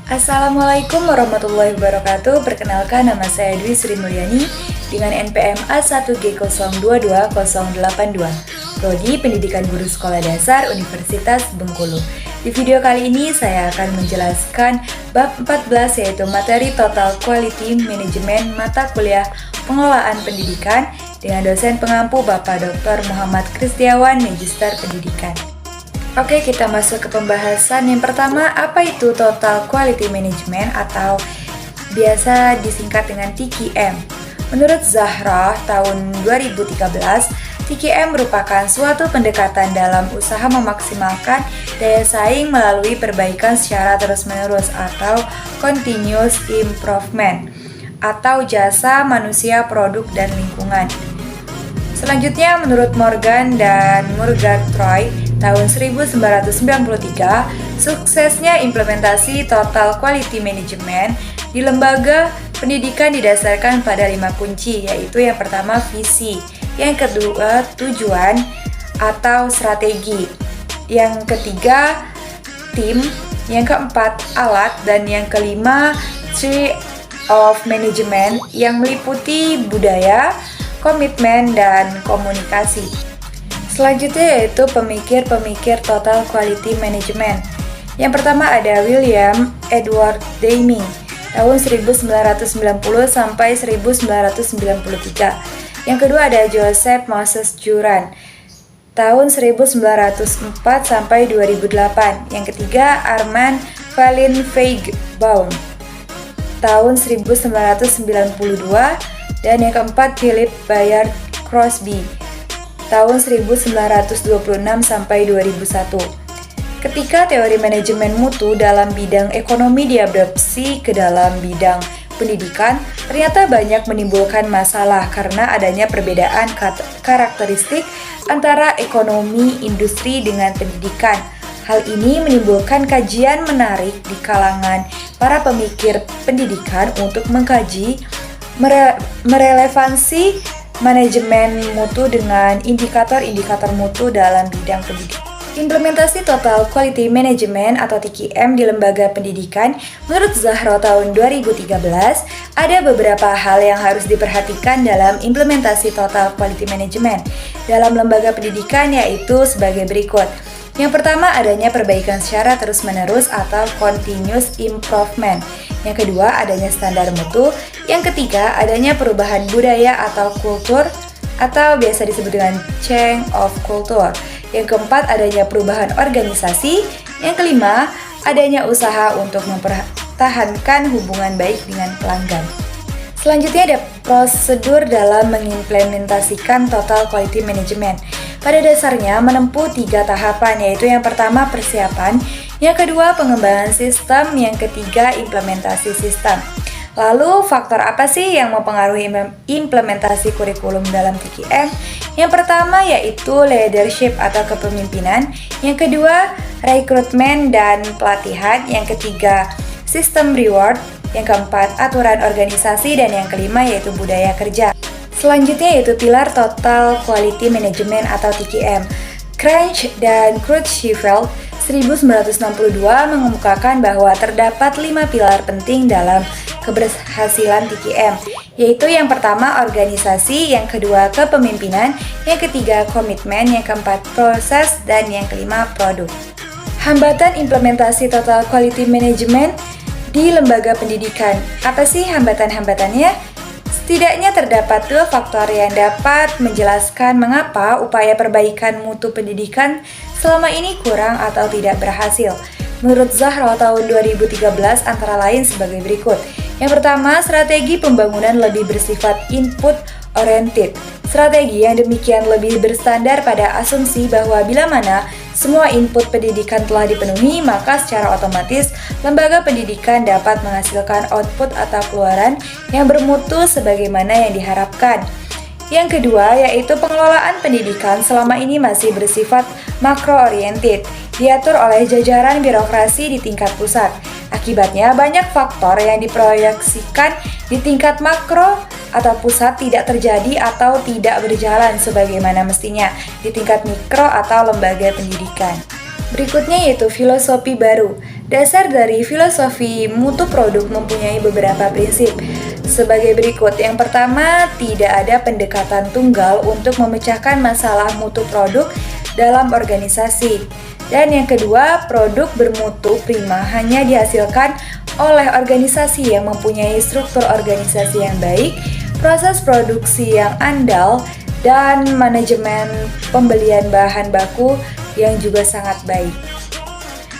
Assalamualaikum warahmatullahi wabarakatuh. Perkenalkan, nama saya Dwi Sri Mulyani dengan NPM A1G022082, Prodi Pendidikan Guru Sekolah Dasar Universitas Bengkulu. Di video kali ini saya akan menjelaskan bab 14, yaitu materi Total Quality Management mata kuliah Pengelolaan Pendidikan dengan dosen pengampu Bapak Dr. Muhammad Kristiawan, Magister Pendidikan. Oke, kita masuk ke pembahasan. Yang pertama, apa itu Total Quality Management atau biasa disingkat dengan TQM? Menurut Zahra, tahun 2013, TQM merupakan suatu pendekatan dalam usaha memaksimalkan daya saing melalui perbaikan secara terus-menerus atau continuous improvement atau jasa manusia, produk, dan lingkungan. Selanjutnya, menurut Morgan dan Murgatroyd, tahun 1993, suksesnya implementasi Total Quality Management di lembaga pendidikan didasarkan pada 5 kunci, yaitu yang pertama visi, yang kedua tujuan atau strategi, yang ketiga tim, yang keempat alat, dan yang kelima tree of management yang meliputi budaya, komitmen, dan komunikasi. Selanjutnya yaitu pemikir-pemikir Total Quality Management. Yang pertama ada William Edward Deming tahun 1990 sampai 1993. Yang kedua ada Joseph Moses Juran tahun 1904 sampai 2008. Yang ketiga Armand Valin Feigenbaum tahun 1992, dan yang keempat Philip Bayard Crosby tahun 1926 sampai 2001. Ketika teori manajemen mutu dalam bidang ekonomi diadopsi ke dalam bidang pendidikan, ternyata banyak menimbulkan masalah karena adanya perbedaan karakteristik antara ekonomi industri dengan pendidikan. Hal ini menimbulkan kajian menarik di kalangan para pemikir pendidikan untuk mengkaji merelevansi manajemen mutu dengan indikator-indikator mutu dalam bidang pendidikan. Implementasi Total Quality Management atau TQM di lembaga pendidikan menurut Zahra tahun 2013, ada beberapa hal yang harus diperhatikan dalam implementasi Total Quality Management dalam lembaga pendidikan, yaitu sebagai berikut. Yang pertama, adanya perbaikan secara terus-menerus atau continuous improvement. Yang kedua, adanya standar mutu. Yang ketiga, adanya perubahan budaya atau kultur atau biasa disebut dengan change of culture. Yang keempat, adanya perubahan organisasi. Yang kelima, adanya usaha untuk mempertahankan hubungan baik dengan pelanggan. Selanjutnya ada prosedur dalam mengimplementasikan Total Quality Management. Pada dasarnya menempuh 3 tahapan, yaitu yang pertama persiapan, yang kedua pengembangan sistem, yang ketiga implementasi sistem. Lalu faktor apa sih yang mempengaruhi implementasi kurikulum dalam TQM? Yang pertama yaitu leadership atau kepemimpinan, yang kedua rekrutmen dan pelatihan, yang ketiga sistem reward, yang keempat aturan organisasi, dan yang kelima yaitu budaya kerja. Selanjutnya yaitu pilar Total Quality Management atau TQM. Crunch dan Creutzfeldt 1962 mengemukakan bahwa terdapat 5 pilar penting dalam keberhasilan TQM, yaitu yang pertama organisasi, yang kedua kepemimpinan, yang ketiga komitmen, yang keempat proses, dan yang kelima produk. Hambatan implementasi Total Quality Management di lembaga pendidikan. Apa sih hambatan-hambatannya? Setidaknya terdapat 2 faktor yang dapat menjelaskan mengapa upaya perbaikan mutu pendidikan selama ini kurang atau tidak berhasil. Menurut Zahra tahun 2013 antara lain sebagai berikut. Yang pertama, strategi pembangunan lebih bersifat input oriented. Strategi yang demikian lebih bersandar pada asumsi bahwa bila mana semua input pendidikan telah dipenuhi, maka secara otomatis lembaga pendidikan dapat menghasilkan output atau keluaran yang bermutu sebagaimana yang diharapkan. Yang kedua, yaitu pengelolaan pendidikan selama ini masih bersifat makro-oriented, diatur oleh jajaran birokrasi di tingkat pusat. Akibatnya, banyak faktor yang diproyeksikan di tingkat makro atau pusat tidak terjadi atau tidak berjalan sebagaimana mestinya di tingkat mikro atau lembaga pendidikan. Berikutnya yaitu filosofi baru. Dasar dari filosofi mutu produk mempunyai beberapa prinsip sebagai berikut. Yang pertama, tidak ada pendekatan tunggal untuk memecahkan masalah mutu produk dalam organisasi. Dan yang kedua, produk bermutu prima hanya dihasilkan oleh organisasi yang mempunyai struktur organisasi yang baik, proses produksi yang andal, dan manajemen pembelian bahan baku yang juga sangat baik.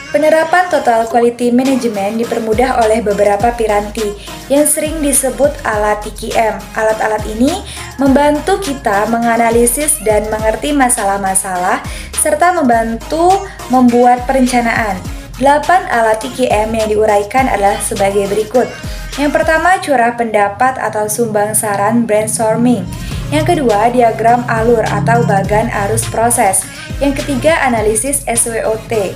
Penerapan Total Quality Management dipermudah oleh beberapa piranti yang sering disebut alat TQM. Alat-alat ini membantu kita menganalisis dan mengerti masalah-masalah serta membantu membuat perencanaan. 8 alat TQM yang diuraikan adalah sebagai berikut. Yang pertama, curah pendapat atau sumbang saran brainstorming. Yang kedua, diagram alur atau bagan arus proses. Yang ketiga, analisis SWOT.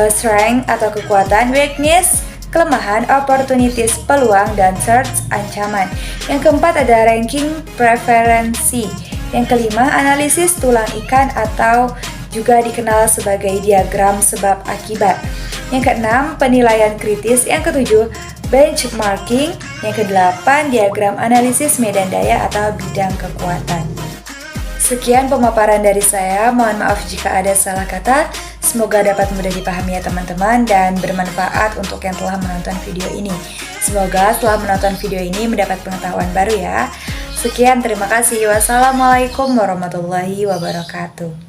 Strength atau kekuatan, weakness, kelemahan, opportunities, peluang, dan threats, ancaman. Yang keempat ada ranking preferensi. Yang kelima, analisis tulang ikan atau juga dikenal sebagai diagram sebab akibat. Yang keenam, penilaian kritis. Yang ketujuh, benchmarking. Yang kedelapan, diagram analisis medan daya atau bidang kekuatan. Sekian pemaparan dari saya, mohon maaf jika ada salah kata. Semoga dapat mudah dipahami ya teman-teman dan bermanfaat untuk yang telah menonton video ini. Semoga setelah menonton video ini mendapat pengetahuan baru ya. Sekian, terima kasih. Wassalamualaikum warahmatullahi wabarakatuh.